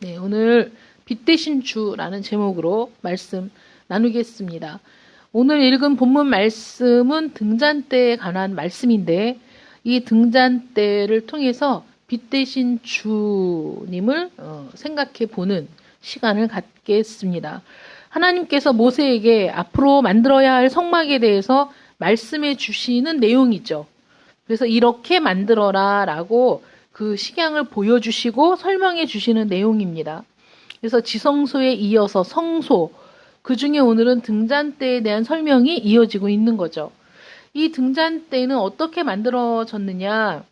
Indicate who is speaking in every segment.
Speaker 1: 네, 오늘 빛 대신 주라는 제목으로 말씀 나누겠습니다. 오늘 읽은 본문 말씀은 등잔대에 관한 말씀인데 이 등잔대를 통해서 빛 대신 주님을 생각해 보는 시간을 갖겠습니다. 하나님께서 모세에게 앞으로 만들어야 할 성막에 대해서 말씀해 주시는 내용이죠. 그래서 이렇게 만들어라 라고 그 식양을 보여주시고 설명해 주시는 내용입니다. 그래서 지성소에 이어서 성소, 그 중에 오늘은 등잔대에 대한 설명이 이어지고 있는 거죠. 이 등잔대는 어떻게 만들어졌느냐?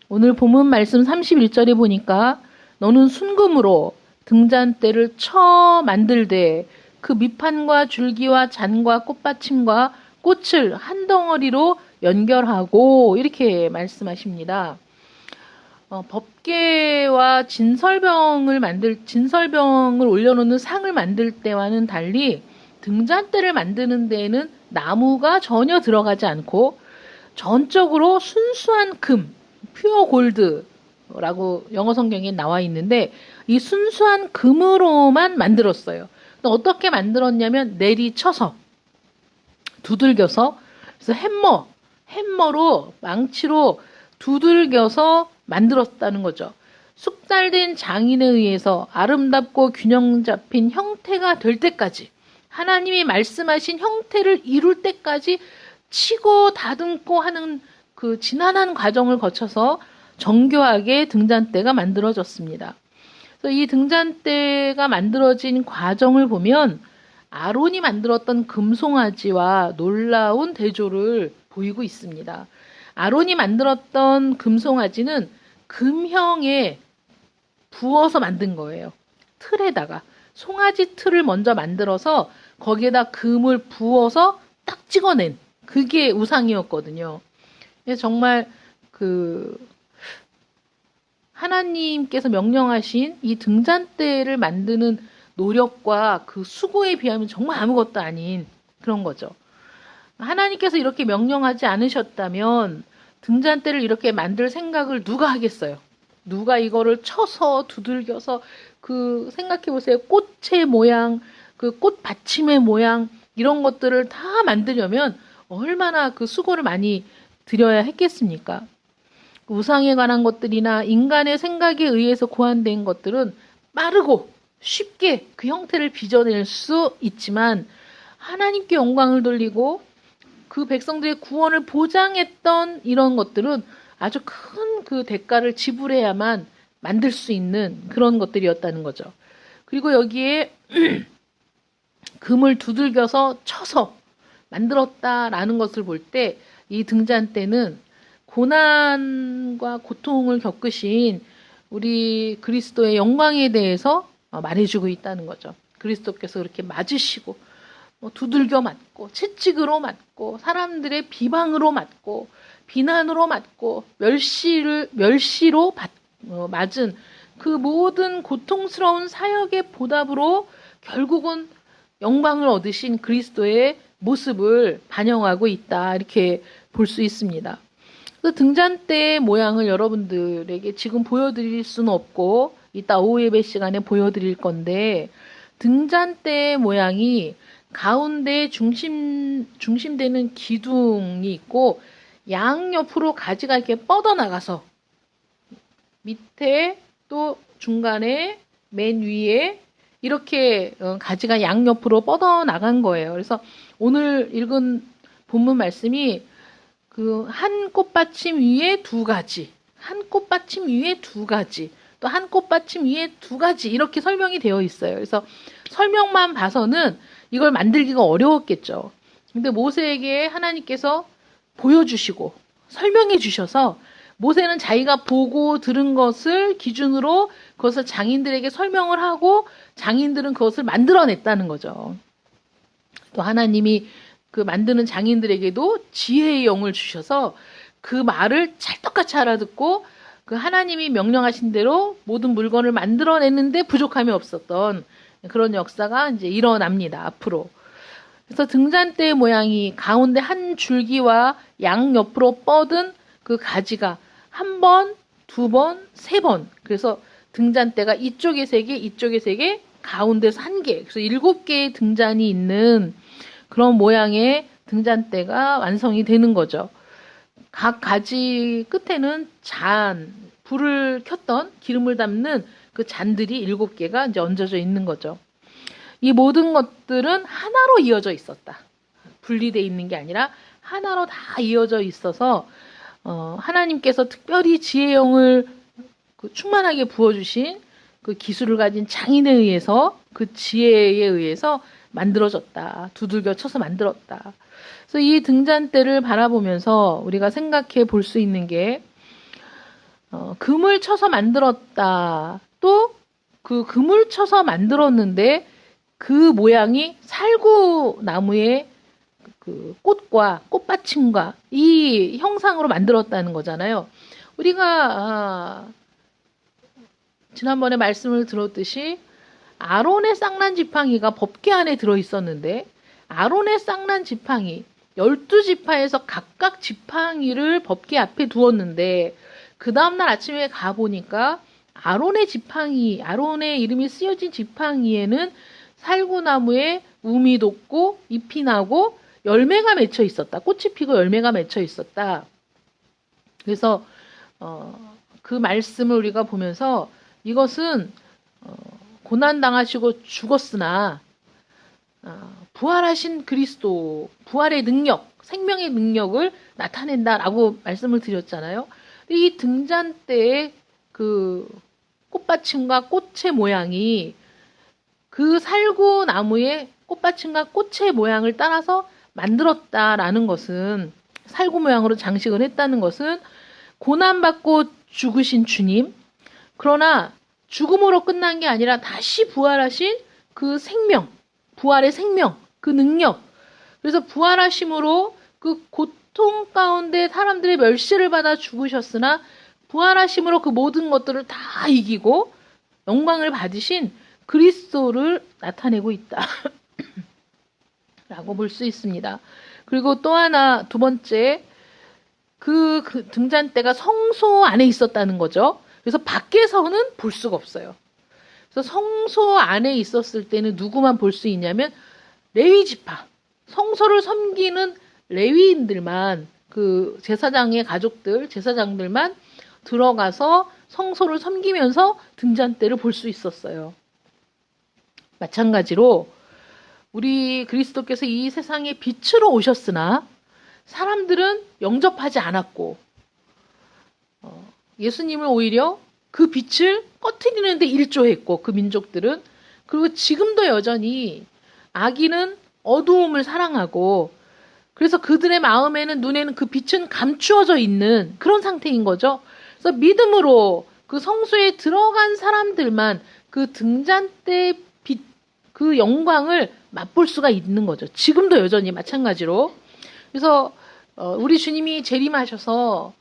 Speaker 1: 오늘 본문 말씀 31절에 보니까 너는 순금으로 등잔대를 쳐 만들되 그 밑판과 줄기와 잔과 꽃받침과 꽃을 한 덩어리로 연결하고 이렇게 말씀하십니다. 법궤와 진설병을 올려놓는 상을 만들 때와는 달리 등잔대를 만드는 데에는 나무가 전혀 들어가지 않고 전적으로 순수한 금, 퓨어 골드라고 영어 성경에 나와 있는데 이 순수한 금으로만 만들었어요. 어떻게 만들었냐면 내리쳐서 두들겨서 그래서 해머로 망치로 두들겨서 만들었다는 거죠. 숙달된 장인에 의해서 아름답고 균형 잡힌 형태가 될 때까지 하나님이 말씀하신 형태를 이룰 때까지 치고 다듬고 하는 그 지난한 과정을 거쳐서 정교하게 등잔대가 만들어졌습니다. 그래서 이 등잔대가 만들어진 과정을 보면 아론이 만들었던 금송아지와 놀라운 대조를 보이고 있습니다. 아론이 만들었던 금송아지는 금형에 부어서 만든 거예요. 틀에다가 송아지 틀을 먼저 만들어서 거기에다 금을 부어서 딱 찍어낸 그게 우상이었거든요. 그래서 정말 하나님께서 명령하신 이 등잔대를 만드는 노력과 그 수고에 비하면 정말 아무것도 아닌 그런 거죠. 하나님께서 이렇게 명령하지 않으셨다면 등잔대를 이렇게 만들 생각을 누가 하겠어요? 누가 이거를 쳐서 두들겨서 생각해 보세요. 꽃의 모양, 그 꽃 받침의 모양 이런 것들을 다 만들려면 얼마나 그 수고를 많이 들여야 했겠습니까? 우상에 관한 것들이나 인간의 생각에 의해서 고안된 것들은 빠르고 쉽게 그 형태를 빚어낼 수 있지만 하나님께 영광을 돌리고 그 백성들의 구원을 보장했던 이런 것들은 아주 큰 그 대가를 지불해야만 만들 수 있는 그런 것들이었다는 거죠. 그리고 여기에 금을 두들겨서 쳐서 만들었다라는 것을 볼 때 이 등잔대는 고난과 고통을 겪으신 우리 그리스도의 영광에 대해서 말해주고 있다는 거죠. 그리스도께서 그렇게 맞으시고 두들겨 맞고 채찍으로 맞고 사람들의 비방으로 맞고 비난으로 맞고 멸시로 맞은 그 모든 고통스러운 사역의 보답으로 결국은 영광을 얻으신 그리스도의 모습을 반영하고 있다 이렇게 볼 수 있습니다. 등잔대의 모양을 여러분들에게 지금 보여드릴 수는 없고 이따 오후 예배 시간에 보여드릴 건데 등잔대의 모양이 가운데 중심되는 기둥이 있고 양옆으로 가지가 이렇게 뻗어나가서 밑에 또 중간에 맨 위에 이렇게 가지가 양옆으로 뻗어나간 거예요. 그래서 오늘 읽은 본문 말씀이 그 한 꽃받침 위에 두 가지, 한 꽃받침 위에 두 가지, 또 한 꽃받침 위에 두 가지 이렇게 설명이 되어 있어요. 그래서 설명만 봐서는 이걸 만들기가 어려웠겠죠. 근데 모세에게 하나님께서 보여주시고 설명해 주셔서 모세는 자기가 보고 들은 것을 기준으로 그것을 장인들에게 설명을 하고 장인들은 그것을 만들어냈다는 거죠. 또 하나님이 그 만드는 장인들에게도 지혜의 영을 주셔서 그 말을 찰떡같이 알아듣고 그 하나님이 명령하신 대로 모든 물건을 만들어냈는데 부족함이 없었던 그런 역사가 이제 일어납니다. 앞으로. 그래서 등잔대의 모양이 가운데 한 줄기와 양옆으로 뻗은 그 가지가 한 번, 두 번, 세 번. 그래서 등잔대가 이쪽에 3개, 이쪽에 3개, 가운데서 1개. 그래서 7개의 등잔이 있는 그런 모양의 등잔대가 완성이 되는 거죠. 각 가지 끝에는 불을 켰던 기름을 담는 그 잔들이 7개가 이제 얹어져 있는 거죠. 이 모든 것들은 하나로 이어져 있었다. 분리되어 있는 게 아니라 하나로 다 이어져 있어서 하나님께서 특별히 지혜의 영을 충만하게 부어주신 그 기술을 가진 장인에 의해서 그 지혜에 의해서 만들어졌다. 두들겨 쳐서 만들었다. 그래서 이 등잔대를 바라보면서 우리가 생각해 볼 수 있는 게 금을 쳐서 만들었다. 또 그 금을 쳐서 만들었는데 그 모양이 살구나무의 그 꽃과 꽃받침과 이 형상으로 만들었다는 거잖아요. 우리가 지난번에 말씀을 들었듯이 아론의 쌍난 지팡이가 법궤 안에 들어 있었는데 아론의 쌍난 지팡이 12지파에서 각각 지팡이를 법궤 앞에 두었는데 그 다음날 아침에 가보니까 아론의 이름이 쓰여진 지팡이에는 살구나무에 움이 돋고 잎이 나고 열매가 맺혀 있었다. 꽃이 피고 열매가 맺혀 있었다. 그래서 그 말씀을 우리가 보면서 이것은 고난당하시고 죽었으나 부활하신 그리스도, 부활의 능력, 생명의 능력을 나타낸다라고 말씀을 드렸잖아요. 이 등잔대의 그 꽃받침과 꽃의 모양이 그 살구나무의 꽃받침과 꽃의 모양을 따라서 만들었다라는 것은, 살구 모양으로 장식을 했다는 것은 고난받고 죽으신 주님, 그러나 죽음으로 끝난 게 아니라 다시 부활하신 그 생명, 부활의 생명, 그 능력. 그래서 부활하심으로 그 고통 가운데 사람들의 멸시를 받아 죽으셨으나 부활하심으로 그 모든 것들을 다 이기고 영광을 받으신 그리스도를 나타내고 있다. 라고 볼 수 있습니다. 그리고 또 하나, 두 번째, 그 등잔대가 성소 안에 있었다는 거죠. 그래서 밖에서는 볼 수가 없어요. 그래서 성소 안에 있었을 때는 누구만 볼 수 있냐면 레위 지파, 성소를 섬기는 레위인들만, 그 제사장의 가족들, 제사장들만 들어가서 성소를 섬기면서 등잔대를 볼 수 있었어요. 마찬가지로 우리 그리스도께서 이 세상에 빛으로 오셨으나 사람들은 영접하지 않았고 예수님을 오히려 그 빛을 꺼트리는 데 일조했고, 그 민족들은. 그리고 지금도 여전히 악인은 어두움을 사랑하고, 그래서 그들의 마음에는, 눈에는 그 빛은 감추어져 있는 그런 상태인 거죠. 그래서 믿음으로 그 성소에 들어간 사람들만 그 등잔대 빛, 그 영광을 맛볼 수가 있는 거죠. 지금도 여전히 마찬가지로. 그래서 우리 주님이 재림하셔서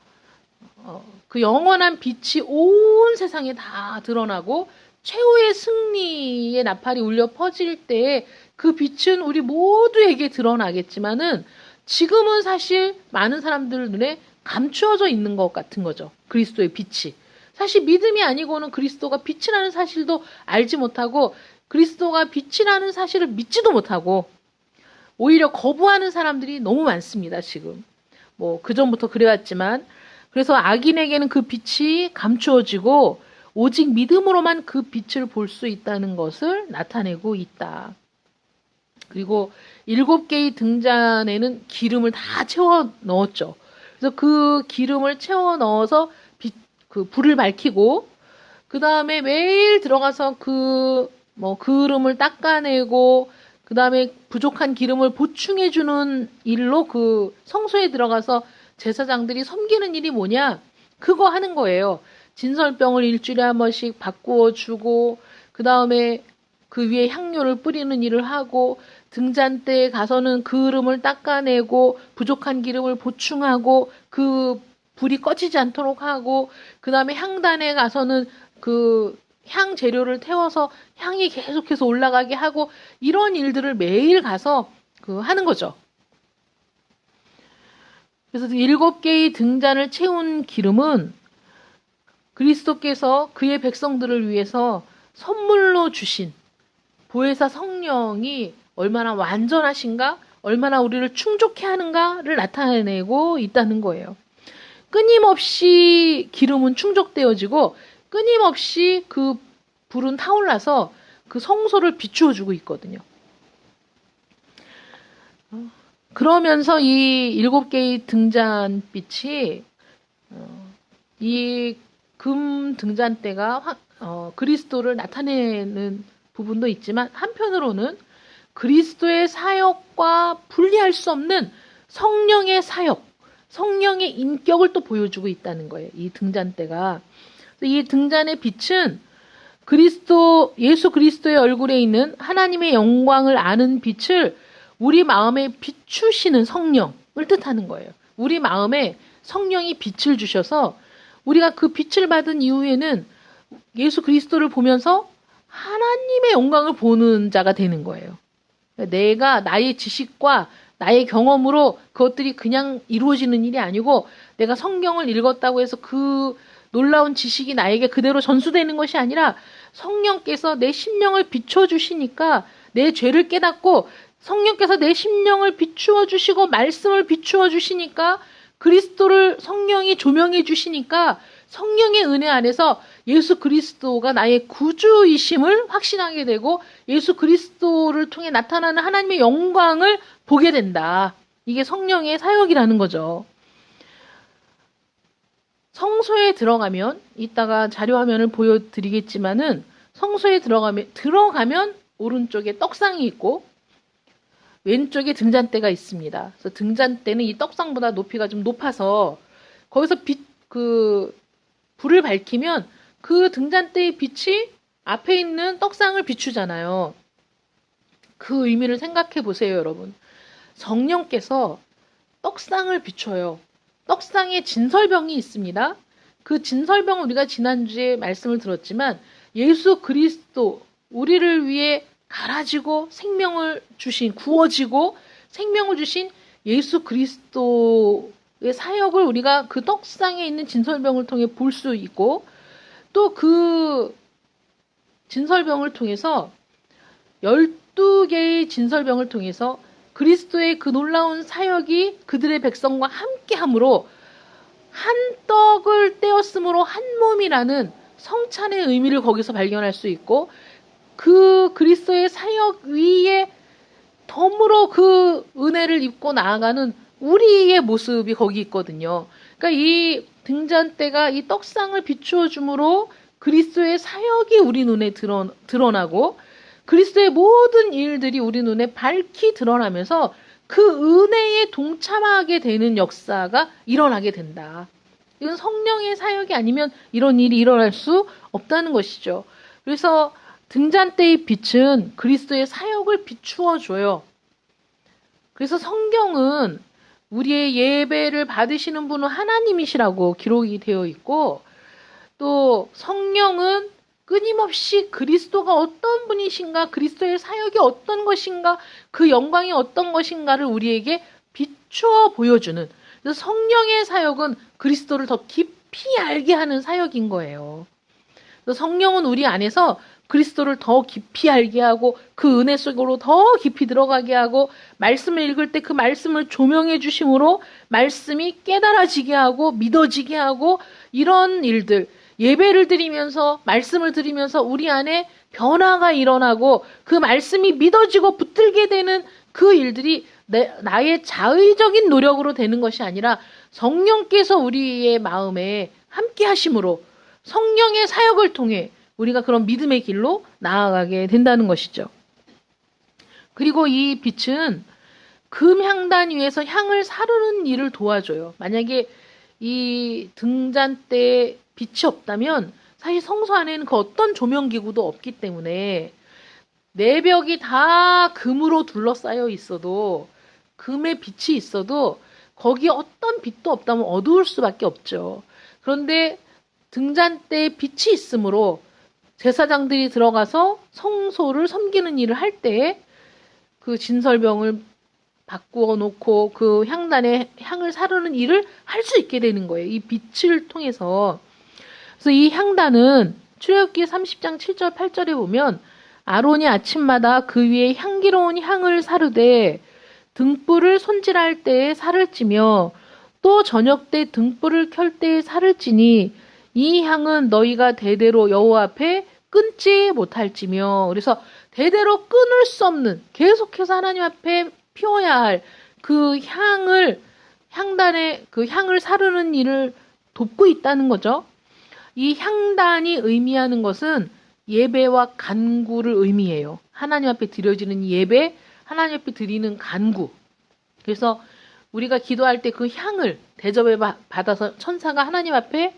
Speaker 1: 그 영원한 빛이 온 세상에 다 드러나고 최후의 승리의 나팔이 울려 퍼질 때 그 빛은 우리 모두에게 드러나겠지만은 지금은 사실 많은 사람들 눈에 감추어져 있는 것 같은 거죠. 그리스도의 빛이. 사실 믿음이 아니고는 그리스도가 빛이라는 사실도 알지 못하고 그리스도가 빛이라는 사실을 믿지도 못하고 오히려 거부하는 사람들이 너무 많습니다. 지금. 뭐 그전부터 그래왔지만, 그래서 악인에게는 그 빛이 감추어지고 오직 믿음으로만 그 빛을 볼 수 있다는 것을 나타내고 있다. 그리고 7개의 등잔에는 기름을 다 채워 넣었죠. 그래서 그 기름을 채워 넣어서 그 불을 밝히고, 그 다음에 매일 들어가서 그름을 닦아내고, 그 다음에 부족한 기름을 보충해주는 일로 그 성소에 들어가서 제사장들이 섬기는 일이 뭐냐? 그거 하는 거예요. 진설병을 일주일에 한 번씩 바꾸어 주고, 그 다음에 그 위에 향료를 뿌리는 일을 하고, 등잔대에 가서는 그름을 닦아내고, 부족한 기름을 보충하고, 그 불이 꺼지지 않도록 하고, 그 다음에 향단에 가서는 그 향 재료를 태워서 향이 계속해서 올라가게 하고, 이런 일들을 매일 가서 하는 거죠. 그래서 7개의 등잔을 채운 기름은 그리스도께서 그의 백성들을 위해서 선물로 주신 보혜사 성령이 얼마나 완전하신가, 얼마나 우리를 충족해 하는가를 나타내고 있다는 거예요. 끊임없이 기름은 충족되어지고 끊임없이 그 불은 타올라서 그 성소를 비추어주고 있거든요. 그러면서 이 7개의 등잔빛이 이 금 등잔대가 그리스도를 나타내는 부분도 있지만 한편으로는 그리스도의 사역과 분리할 수 없는 성령의 사역, 성령의 인격을 또 보여주고 있다는 거예요. 이 등잔대가. 이 등잔의 빛은 예수 그리스도의 얼굴에 있는 하나님의 영광을 아는 빛을 우리 마음에 비추시는 성령을 뜻하는 거예요. 우리 마음에 성령이 빛을 주셔서 우리가 그 빛을 받은 이후에는 예수 그리스도를 보면서 하나님의 영광을 보는 자가 되는 거예요. 내가 나의 지식과 나의 경험으로 그것들이 그냥 이루어지는 일이 아니고 내가 성경을 읽었다고 해서 그 놀라운 지식이 나에게 그대로 전수되는 것이 아니라 성령께서 내 심령을 비춰주시니까 내 죄를 깨닫고 성령께서 내 심령을 비추어 주시고 말씀을 비추어 주시니까 그리스도를 성령이 조명해 주시니까 성령의 은혜 안에서 예수 그리스도가 나의 구주이심을 확신하게 되고 예수 그리스도를 통해 나타나는 하나님의 영광을 보게 된다. 이게 성령의 사역이라는 거죠. 성소에 들어가면 이따가 자료 화면을 보여드리겠지만은 성소에 들어가면 오른쪽에 떡상이 있고 왼쪽에 등잔대가 있습니다. 그래서 등잔대는 이 떡상보다 높이가 좀 높아서 거기서 불을 밝히면 그 등잔대의 빛이 앞에 있는 떡상을 비추잖아요. 그 의미를 생각해 보세요, 여러분. 성령께서 떡상을 비춰요. 떡상에 진설병이 있습니다. 그 진설병은 우리가 지난주에 말씀을 들었지만 예수 그리스도, 우리를 위해 갈아지고 생명을 주신, 구워지고 생명을 주신 예수 그리스도의 사역을 우리가 그 떡상에 있는 진설병을 통해 볼 수 있고 또 그 진설병을 통해서 12개의 진설병을 통해서 그리스도의 그 놀라운 사역이 그들의 백성과 함께함으로 한 떡을 떼었으므로 한 몸이라는 성찬의 의미를 거기서 발견할 수 있고 그 그리스도의 사역 위에 덤으로 그 은혜를 입고 나아가는 우리의 모습이 거기 있거든요. 그러니까 이 등잔대가 이 떡상을 비추어 주므로 그리스도의 사역이 우리 눈에 드러나고 그리스도의 모든 일들이 우리 눈에 밝히 드러나면서 그 은혜에 동참하게 되는 역사가 일어나게 된다. 이건 성령의 사역이 아니면 이런 일이 일어날 수 없다는 것이죠. 그래서 등잔대의 빛은 그리스도의 사역을 비추어 줘요. 그래서 성경은 우리의 예배를 받으시는 분은 하나님이시라고 기록이 되어 있고 또 성령은 끊임없이 그리스도가 어떤 분이신가, 그리스도의 사역이 어떤 것인가, 그 영광이 어떤 것인가를 우리에게 비추어 보여주는, 그래서 성령의 사역은 그리스도를 더 깊이 알게 하는 사역인 거예요. 그래서 성령은 우리 안에서 그리스도를 더 깊이 알게 하고 그 은혜 속으로 더 깊이 들어가게 하고 말씀을 읽을 때 그 말씀을 조명해 주심으로 말씀이 깨달아지게 하고 믿어지게 하고 이런 일들, 예배를 드리면서 말씀을 드리면서 우리 안에 변화가 일어나고 그 말씀이 믿어지고 붙들게 되는 그 일들이 나의 자의적인 노력으로 되는 것이 아니라 성령께서 우리의 마음에 함께 하심으로 성령의 사역을 통해 우리가 그런 믿음의 길로 나아가게 된다는 것이죠. 그리고 이 빛은 금 향단 위에서 향을 사르는 일을 도와줘요. 만약에 이 등잔대에 빛이 없다면 사실 성소 안에는 그 어떤 조명기구도 없기 때문에 내벽이 다 금으로 둘러싸여 있어도 금의 빛이 있어도 거기에 어떤 빛도 없다면 어두울 수밖에 없죠. 그런데 등잔대에 빛이 있으므로 제사장들이 들어가서 성소를 섬기는 일을 할 때 그 진설병을 바꾸어 놓고 그 향단에 향을 사르는 일을 할 수 있게 되는 거예요. 이 빛을 통해서. 그래서 이 향단은 출애굽기 30장 7절 8절에 보면 아론이 아침마다 그 위에 향기로운 향을 사르되 등불을 손질할 때에 살을 찌며 또 저녁 때 등불을 켤 때에 살을 찌니 이 향은 너희가 대대로 여호와 앞에 끊지 못할지며. 그래서 대대로 끊을 수 없는, 계속해서 하나님 앞에 피워야 할 그 향을, 향단의 그 향을 사르는 일을 돕고 있다는 거죠. 이 향단이 의미하는 것은 예배와 간구를 의미해요. 하나님 앞에 드려지는 예배, 하나님 앞에 드리는 간구. 그래서 우리가 기도할 때 그 향을 대접에 받아서 천사가 하나님 앞에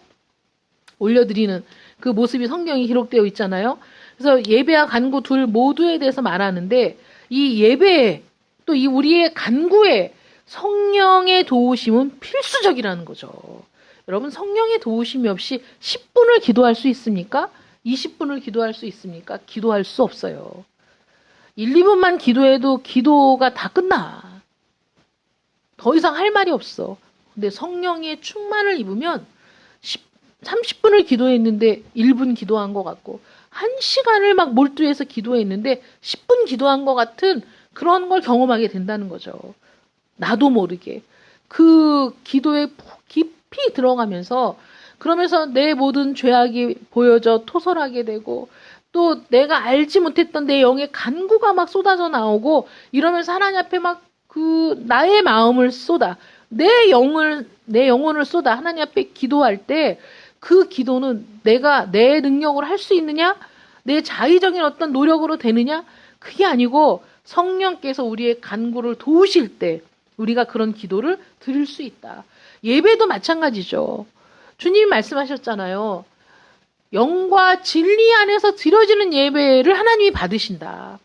Speaker 1: 올려드리는 그 모습이 성경에 기록되어 있잖아요. 그래서 예배와 간구 둘 모두에 대해서 말하는데, 이 예배에 또 이 우리의 간구에 성령의 도우심은 필수적이라는 거죠. 여러분, 성령의 도우심이 없이 10분을 기도할 수 있습니까? 20분을 기도할 수 있습니까? 기도할 수 없어요. 1, 2분만 기도해도 기도가 다 끝나. 더 이상 할 말이 없어. 근데 성령의 충만을 입으면 30분을 기도했는데 1분 기도한 것 같고, 1시간을 막 몰두해서 기도했는데 10분 기도한 것 같은 그런 걸 경험하게 된다는 거죠. 나도 모르게. 그 기도에 푹 깊이 들어가면서, 그러면서 내 모든 죄악이 보여져 토설하게 되고, 또 내가 알지 못했던 내 영의 간구가 막 쏟아져 나오고, 이러면서 하나님 앞에 막 나의 마음을 쏟아, 내 영혼을 쏟아 하나님 앞에 기도할 때, 그 기도는 내가 내 능력으로 할 수 있느냐? 내 자의적인 어떤 노력으로 되느냐? 그게 아니고 성령께서 우리의 간구를 도우실 때 우리가 그런 기도를 드릴 수 있다. 예배도 마찬가지죠. 주님이 말씀하셨잖아요. 영과 진리 안에서 드려지는 예배를 하나님이 받으신다.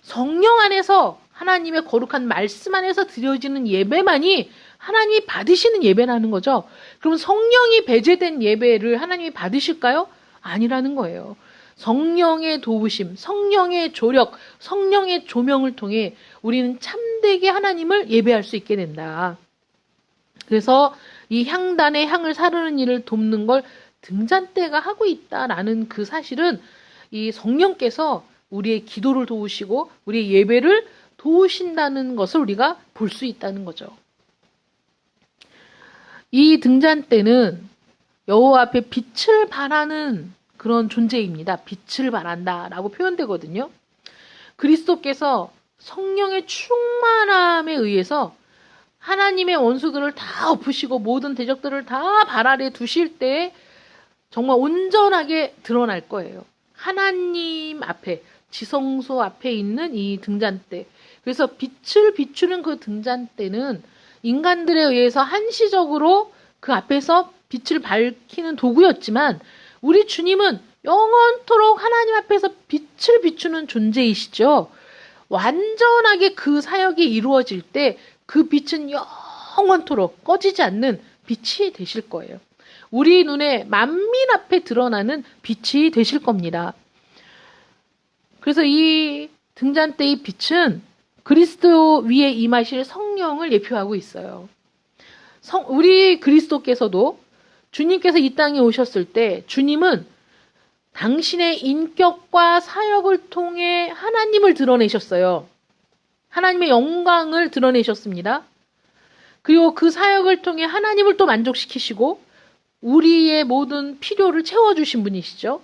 Speaker 1: 성령 안에서, 하나님의 거룩한 말씀 안에서 드려지는 예배만이 하나님이 받으시는 예배라는 거죠. 그럼 성령이 배제된 예배를 하나님이 받으실까요? 아니라는 거예요. 성령의 도우심, 성령의 조력, 성령의 조명을 통해 우리는 참되게 하나님을 예배할 수 있게 된다. 그래서 이 향단의 향을 사르는 일을 돕는 걸 등잔대가 하고 있다라는 그 사실은 이 성령께서 우리의 기도를 도우시고 우리의 예배를 도우신다는 것을 우리가 볼 수 있다는 거죠. 이 등잔대는 여호와 앞에 빛을 발하는 그런 존재입니다. 빛을 발한다라고 표현되거든요. 그리스도께서 성령의 충만함에 의해서 하나님의 원수들을 다 엎으시고 모든 대적들을 다 발 아래 두실 때 정말 온전하게 드러날 거예요. 하나님 앞에, 지성소 앞에 있는 이 등잔대. 그래서 빛을 비추는 그 등잔대는 인간들에 의해서 한시적으로 그 앞에서 빛을 밝히는 도구였지만, 우리 주님은 영원토록 하나님 앞에서 빛을 비추는 존재이시죠. 완전하게 그 사역이 이루어질 때 그 빛은 영원토록 꺼지지 않는 빛이 되실 거예요. 우리 눈에 만민 앞에 드러나는 빛이 되실 겁니다. 그래서 이 등잔대의 빛은 그리스도 위에 임하실 성령을 예표하고 있어요. 우리 그리스도께서도 주님께서 이 땅에 오셨을 때 주님은 당신의 인격과 사역을 통해 하나님을 드러내셨어요. 하나님의 영광을 드러내셨습니다. 그리고 그 사역을 통해 하나님을 또 만족시키시고 우리의 모든 필요를 채워주신 분이시죠.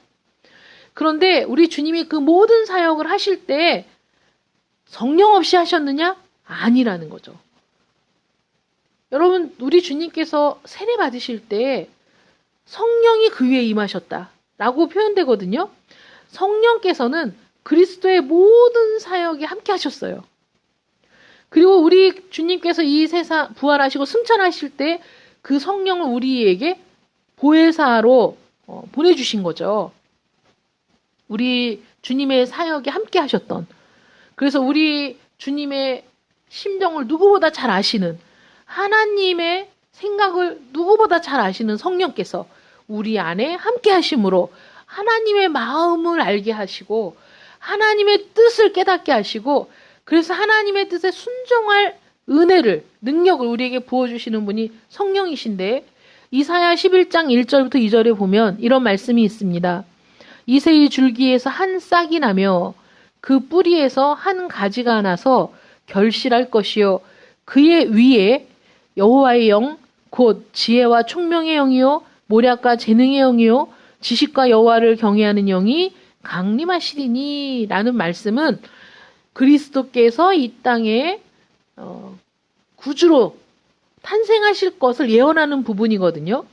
Speaker 1: 그런데 우리 주님이 그 모든 사역을 하실 때 성령 없이 하셨느냐? 아니라는 거죠. 여러분, 우리 주님께서 세례 받으실 때 성령이 그 위에 임하셨다라고 표현되거든요. 성령께서는 그리스도의 모든 사역에 함께 하셨어요. 그리고 우리 주님께서 이 세상 부활하시고 승천하실 때 그 성령을 우리에게 보혜사로 보내주신 거죠. 우리 주님의 사역에 함께 하셨던, 그래서 우리 주님의 심정을 누구보다 잘 아시는, 하나님의 생각을 누구보다 잘 아시는 성령께서 우리 안에 함께 하심으로 하나님의 마음을 알게 하시고 하나님의 뜻을 깨닫게 하시고, 그래서 하나님의 뜻에 순종할 은혜를, 능력을 우리에게 부어주시는 분이 성령이신데, 이사야 11장 1절부터 2절에 보면 이런 말씀이 있습니다. 이새의 줄기에서 한 싹이 나며 그 뿌리에서 한 가지가 나서 결실할 것이요 그의 위에 여호와의 영 곧 지혜와 총명의 영이요 모략과 재능의 영이요 지식과 여호와를 경외하는 영이 강림하시리니 라는 말씀은 그리스도께서 이 땅에 구주로 탄생하실 것을 예언하는 부분이거든요.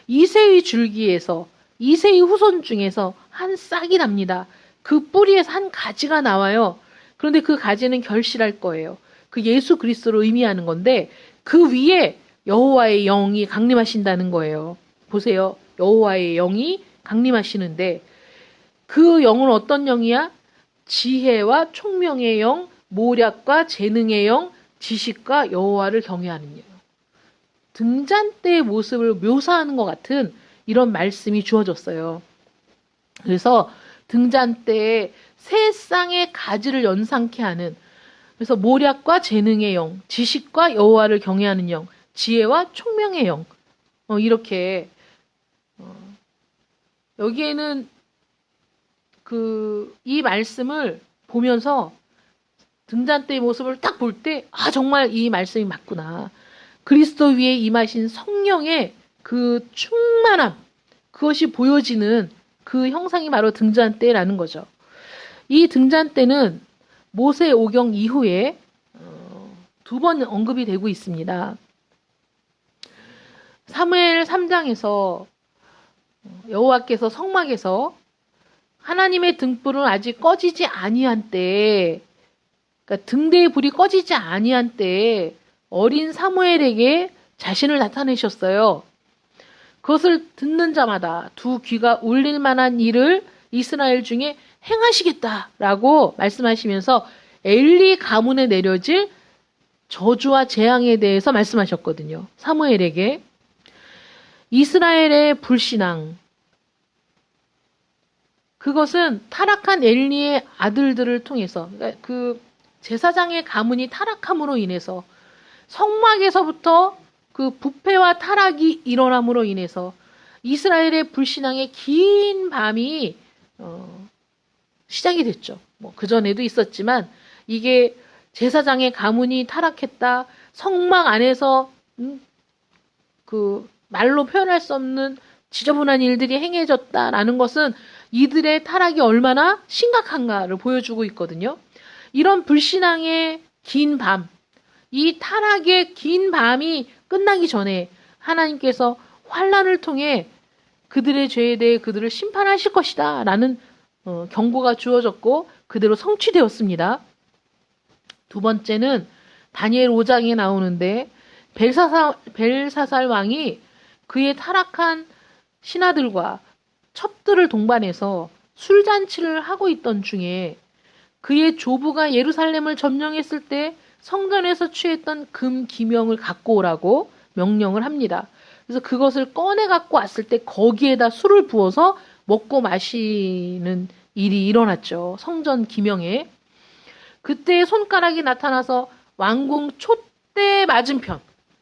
Speaker 1: 이새의 줄기에서 이새의 후손 중에서 한 싹이 납니다. 그 뿌리에서 한 가지가 나와요. 그런데 그 가지는 결실할 거예요. 그 예수 그리스도를 의미하는 건데 그 위에 여호와의 영이 강림하신다는 거예요. 보세요. 여호와의 영이 강림하시는데 그 영은 어떤 영이야? 지혜와 총명의 영, 모략과 재능의 영, 지식과 여호와를 경외하는 영. 등잔 때의 모습을 묘사하는 것 같은 이런 말씀이 주어졌어요. 그래서 등잔 때에 세 쌍의 가지를 연상케 하는 그래서 모략과 재능의 영, 지식과 여호와를 경외하는 영, 지혜와 총명의 영 이렇게 여기에는 이 말씀을 보면서 등잔대의 모습을 딱 볼 때 정말 이 말씀이 맞구나. 그리스도 위에 임하신 성령의 그 충만함 그것이 보여지는 그 형상이 바로 등잔대라는 거죠. 이 등잔대는 모세 오경 이후에 두 번 언급이 되고 있습니다. 사무엘 3장에서 여호와께서 성막에서 하나님의 등불은 아직 꺼지지 아니한 때에 그러니까 등대의 불이 꺼지지 아니한 때에 어린 사무엘에게 자신을 나타내셨어요. 그것을 듣는 자마다 두 귀가 울릴 만한 일을 이스라엘 중에 행하시겠다라고 말씀하시면서 엘리 가문에 내려질 저주와 재앙에 대해서 말씀하셨거든요. 사무엘에게. 이스라엘의 불신앙 그것은 타락한 엘리의 아들들을 통해서 그러니까 그 제사장의 가문이 타락함으로 인해서 성막에서부터 그 부패와 타락이 일어남으로 인해서 이스라엘의 불신앙의 긴 밤이 시작이 됐죠. 뭐 그전에도 있었지만 이게 제사장의 가문이 타락했다. 성막 안에서 그 말로 표현할 수 없는 지저분한 일들이 행해졌다라는 것은 이들의 타락이 얼마나 심각한가를 보여주고 있거든요. 이런 불신앙의 긴 밤, 이 타락의 긴 밤이 끝나기 전에 하나님께서 환난을 통해 그들의 죄에 대해 그들을 심판하실 것이다 라는 경고가 주어졌고 그대로 성취되었습니다. 두 번째는 다니엘 5장에 나오는데 벨사살 왕이 그의 타락한 신하들과 첩들을 동반해서 술잔치를 하고 있던 중에 그의 조부가 예루살렘을 점령했을 때 성전에서 취했던 금 기명을 갖고 오라고 명령을 합니다. 그래서 그것을 꺼내 갖고 왔을 때 거기에다 술을 부어서 먹고 마시는 일이 일어났죠. 성전 기명에. 그때 손가락이 나타나서 왕궁 촛대 맞은편,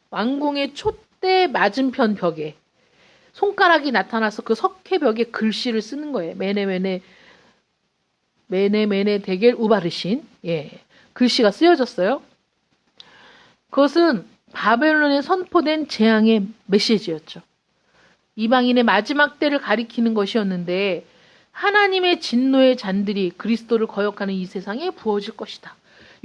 Speaker 1: 왕궁의 촛대 맞은편 벽에 손가락이 나타나서 그 석회벽에 글씨를 쓰는 거예요. 메네 데겔 우바르신. 글씨가 쓰여졌어요. 그것은 바벨론에 선포된 재앙의 메시지였죠. 이방인의 마지막 때를 가리키는 것이었는데 하나님의 진노의 잔들이 그리스도를 거역하는 이 세상에 부어질 것이다.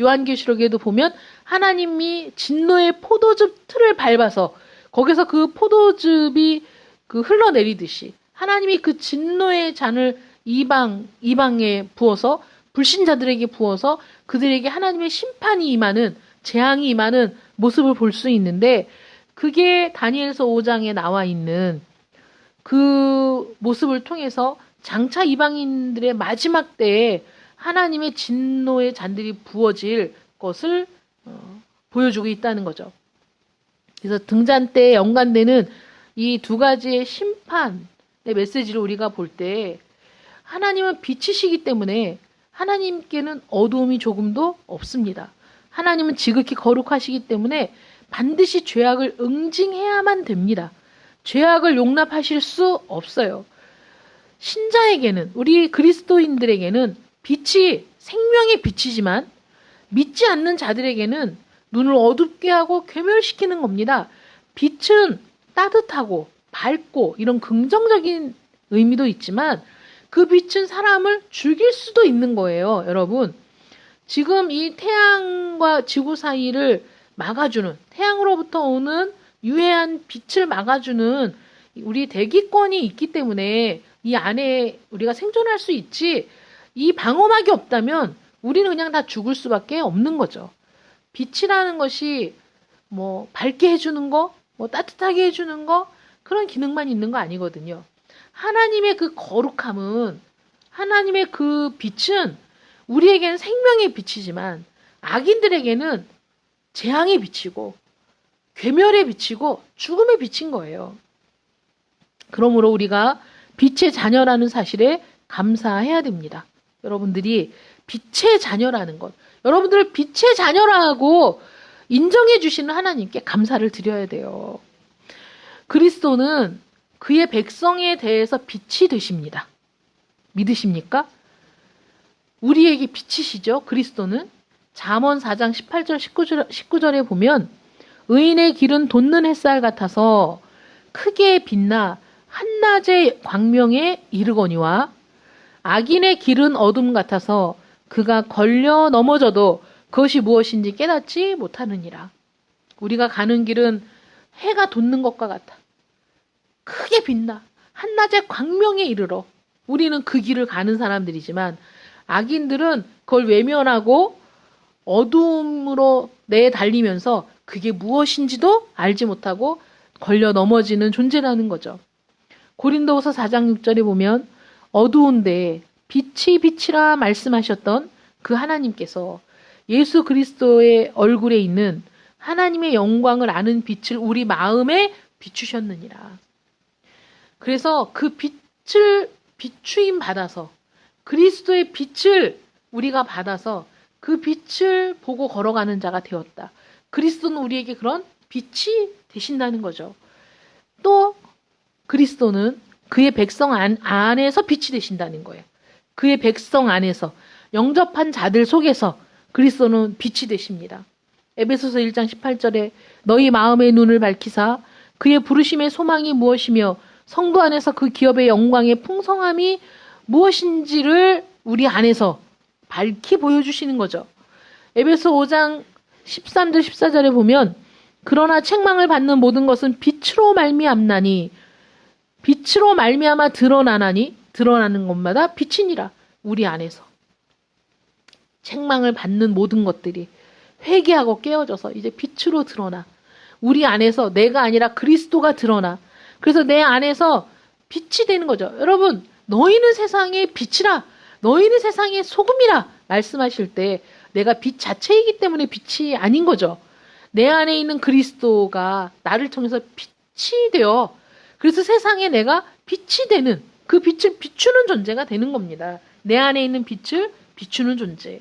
Speaker 1: 요한계시록에도 보면 하나님이 진노의 포도즙 틀을 밟아서 거기서 그 포도즙이 흘러내리듯이 하나님이 그 진노의 잔을 이방에 부어서 불신자들에게 부어서 그들에게 하나님의 심판이 임하는 재앙이 임하는 모습을 볼 수 있는데 그게 다니엘서 5장에 나와 있는 그 모습을 통해서 장차 이방인들의 마지막 때에 하나님의 진노의 잔들이 부어질 것을 보여주고 있다는 거죠. 그래서 등잔대에 연관되는 이 두 가지의 심판의 메시지를 우리가 볼 때 하나님은 빛이시기 때문에 하나님께는 어두움이 조금도 없습니다. 하나님은 지극히 거룩하시기 때문에 반드시 죄악을 응징해야만 됩니다. 죄악을 용납하실 수 없어요. 신자에게는, 우리 그리스도인들에게는 빛이 생명의 빛이지만 믿지 않는 자들에게는 눈을 어둡게 하고 괴멸시키는 겁니다. 빛은 따뜻하고 밝고 이런 긍정적인 의미도 있지만 그 빛은 사람을 죽일 수도 있는 거예요, 여러분. 지금 이 태양과 지구 사이를 막아주는, 태양으로부터 오는 유해한 빛을 막아주는 우리 대기권이 있기 때문에 이 안에 우리가 생존할 수 있지, 이 방어막이 없다면 우리는 그냥 다 죽을 수밖에 없는 거죠. 빛이라는 것이 뭐 밝게 해주는 거, 뭐 따뜻하게 해주는 거, 그런 기능만 있는 거 아니거든요. 하나님의 그 거룩함은, 하나님의 그 빛은 우리에게는 생명의 빛이지만 악인들에게는 재앙의 빛이고 괴멸의 빛이고 죽음의 빛인 거예요. 그러므로 우리가 빛의 자녀라는 사실에 감사해야 됩니다. 여러분들이 빛의 자녀라는 것, 여러분들을 빛의 자녀라고 인정해 주시는 하나님께 감사를 드려야 돼요. 그리스도는 그의 백성에 대해서 빛이 되십니다. 믿으십니까? 우리에게 빛이시죠. 그리스도는 잠언 4장 18절 19절에 보면 의인의 길은 돋는 햇살 같아서 크게 빛나 한낮의 광명에 이르거니와 악인의 길은 어둠 같아서 그가 걸려 넘어져도 그것이 무엇인지 깨닫지 못하느니라. 우리가 가는 길은 해가 돋는 것과 같아. 크게 빛나 한낮의 광명에 이르러. 우리는 그 길을 가는 사람들이지만 악인들은 그걸 외면하고 어둠으로 내달리면서 그게 무엇인지도 알지 못하고 걸려 넘어지는 존재라는 거죠. 고린도후서 4장 6절에 보면 어두운데 빛이 빛이라 말씀하셨던 그 하나님께서 예수 그리스도의 얼굴에 있는 하나님의 영광을 아는 빛을 우리 마음에 비추셨느니라. 그래서 그 빛을 비추임 받아서, 그리스도의 빛을 우리가 받아서 그 빛을 보고 걸어가는 자가 되었다. 그리스도는 우리에게 그런 빛이 되신다는 거죠. 또 그리스도는 그의 백성 안에서 빛이 되신다는 거예요. 그의 백성 안에서, 영접한 자들 속에서 그리스도는 빛이 되십니다. 에베소서 1장 18절에 너희 마음의 눈을 밝히사 그의 부르심의 소망이 무엇이며 성도 안에서 그 기업의 영광의 풍성함이 무엇인지를 우리 안에서 밝히 보여주시는 거죠. 에베소 5장 13절 14절에 보면 그러나 책망을 받는 모든 것은 빛으로 말미암나니 빛으로 말미암아 드러나나니 드러나는 것마다 빛이니라. 우리 안에서 책망을 받는 모든 것들이 회개하고 깨어져서 이제 빛으로 드러나. 우리 안에서 내가 아니라 그리스도가 드러나. 그래서 내 안에서 빛이 되는 거죠. 여러분, 너희는 세상의 빛이라, 너희는 세상의 소금이라 말씀하실 때 내가 빛 자체이기 때문에 빛이 아닌 거죠. 내 안에 있는 그리스도가 나를 통해서 빛이 되어, 그래서 세상에 내가 빛이 되는, 그 빛을 비추는 존재가 되는 겁니다. 내 안에 있는 빛을 비추는 존재.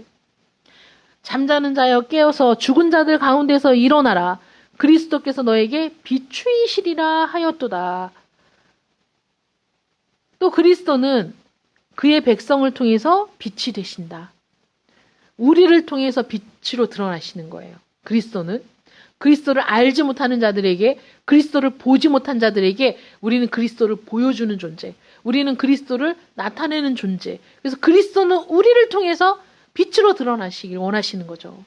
Speaker 1: 잠자는 자여 깨어서 죽은 자들 가운데서 일어나라. 그리스도께서 너에게 비추이시리라 하였도다. 또 그리스도는 그의 백성을 통해서 빛이 되신다. 우리를 통해서 빛으로 드러나시는 거예요. 그리스도는 그리스도를 알지 못하는 자들에게, 그리스도를 보지 못한 자들에게 우리는 그리스도를 보여주는 존재, 우리는 그리스도를 나타내는 존재. 그래서 그리스도는 우리를 통해서 빛으로 드러나시길 원하시는 거죠.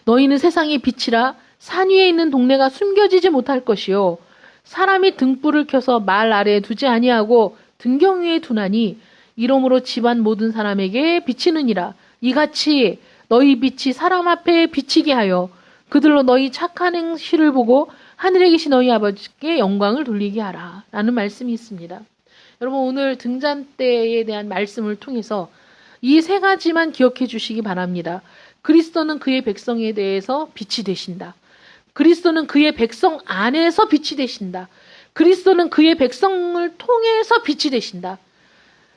Speaker 1: 너희는 세상의 빛이라 산 위에 있는 동네가 숨겨지지 못할 것이요 사람이 등불을 켜서 말 아래에 두지 아니하고 등경 위에 두나니 이러므로 집안 모든 사람에게 비치느니라. 이같이 너희 빛이 사람 앞에 비치게 하여 그들로 너희 착한 행실을 보고 하늘에 계신 너희 아버지께 영광을 돌리게 하라. 라는 말씀이 있습니다. 여러분, 오늘 등잔대에 대한 말씀을 통해서 이 세 가지만 기억해 주시기 바랍니다. 그리스도는 그의 백성에 대해서 빛이 되신다. 그리스도는 그의 백성 안에서 빛이 되신다. 그리스도는 그의 백성을 통해서 빛이 되신다.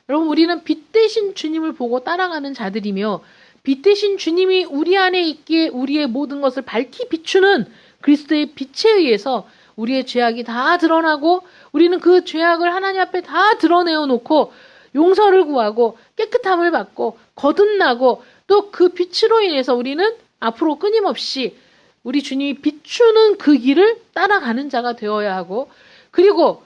Speaker 1: 여러분, 우리는 빛 대신 주님을 보고 따라가는 자들이며 빛 대신 주님이 우리 안에 있기에 우리의 모든 것을 밝히 비추는 그리스도의 빛에 의해서 우리의 죄악이 다 드러나고 우리는 그 죄악을 하나님 앞에 다 드러내어 놓고 용서를 구하고 깨끗함을 받고 거듭나고 또 그 빛으로 인해서 우리는 앞으로 끊임없이 우리 주님이 비추는 그 길을 따라가는 자가 되어야 하고, 그리고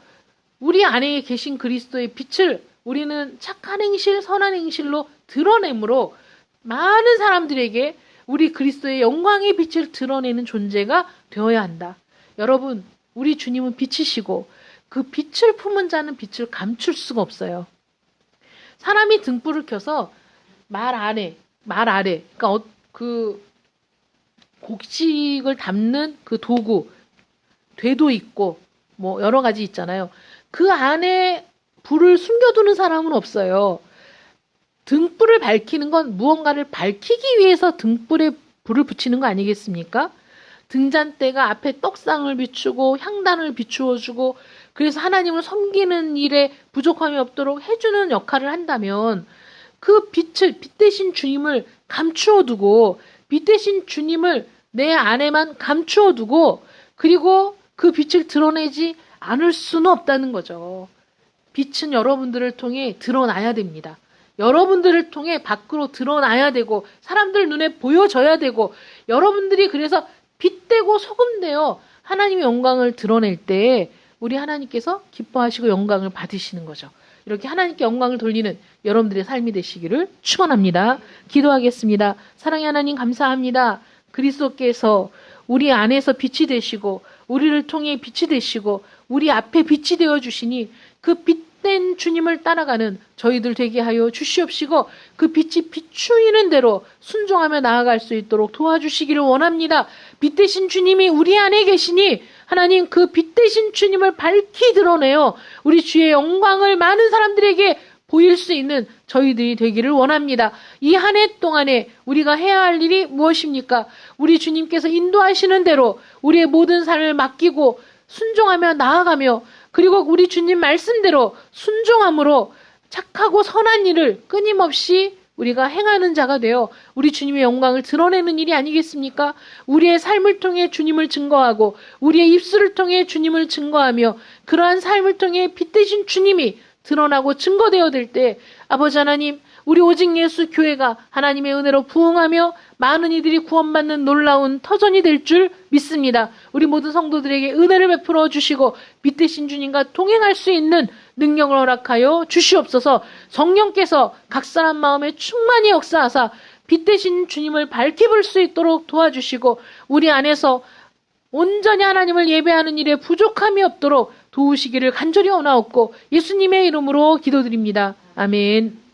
Speaker 1: 우리 안에 계신 그리스도의 빛을 우리는 착한 행실, 선한 행실로 드러내므로 많은 사람들에게 우리 그리스도의 영광의 빛을 드러내는 존재가 되어야 한다. 여러분, 우리 주님은 빛이시고 그 빛을 품은 자는 빛을 감출 수가 없어요. 사람이 등불을 켜서 말 아래, 그러니까 그 곡식을 담는 그 도구, 되도 있고 뭐 여러 가지 있잖아요. 그 안에 불을 숨겨두는 사람은 없어요. 등불을 밝히는 건 무언가를 밝히기 위해서 등불에 불을 붙이는 거 아니겠습니까? 등잔대가 앞에 떡상을 비추고 향단을 비추어주고 그래서 하나님을 섬기는 일에 부족함이 없도록 해주는 역할을 한다면 그 빛을, 빛 대신 주님을 감추어두고 빛 대신 주님을 내 안에만 감추어두고 그리고 그 빛을 드러내지 않을 수는 없다는 거죠. 빛은 여러분들을 통해 드러나야 됩니다. 여러분들을 통해 밖으로 드러나야 되고 사람들 눈에 보여져야 되고 여러분들이 그래서 빛되고 소금되어 하나님의 영광을 드러낼 때 우리 하나님께서 기뻐하시고 영광을 받으시는 거죠. 이렇게 하나님께 영광을 돌리는 여러분들의 삶이 되시기를 축원합니다. 기도하겠습니다. 사랑의 하나님 감사합니다. 그리스도께서 우리 안에서 빛이 되시고 우리를 통해 빛이 되시고 우리 앞에 빛이 되어 주시니 그 빛된 주님을 따라가는 저희들 되게 하여 주시옵시고 그 빛이 비추이는 대로 순종하며 나아갈 수 있도록 도와주시기를 원합니다. 빛 대신 주님이 우리 안에 계시니 하나님 그 빛 대신 주님을 밝히 드러내어 우리 주의 영광을 많은 사람들에게 보일 수 있는 저희들이 되기를 원합니다. 이 한 해 동안에 우리가 해야 할 일이 무엇입니까? 우리 주님께서 인도하시는 대로 우리의 모든 삶을 맡기고 순종하며 나아가며 그리고 우리 주님 말씀대로 순종함으로 착하고 선한 일을 끊임없이 우리가 행하는 자가 되어 우리 주님의 영광을 드러내는 일이 아니겠습니까? 우리의 삶을 통해 주님을 증거하고 우리의 입술을 통해 주님을 증거하며 그러한 삶을 통해 빛 대신 주님이 드러나고 증거되어 될 때 아버지 하나님 우리 오직 예수 교회가 하나님의 은혜로 부흥하며 많은 이들이 구원받는 놀라운 터전이 될 줄 믿습니다. 우리 모든 성도들에게 은혜를 베풀어 주시고 빛 대신 주님과 동행할 수 있는 능력을 허락하여 주시옵소서. 성령께서 각 사람 마음에 충만히 역사하사 빛 대신 주님을 밝히 볼 수 있도록 도와주시고 우리 안에서 온전히 하나님을 예배하는 일에 부족함이 없도록 도우시기를 간절히 원하옵고 예수님의 이름으로 기도드립니다. 아멘.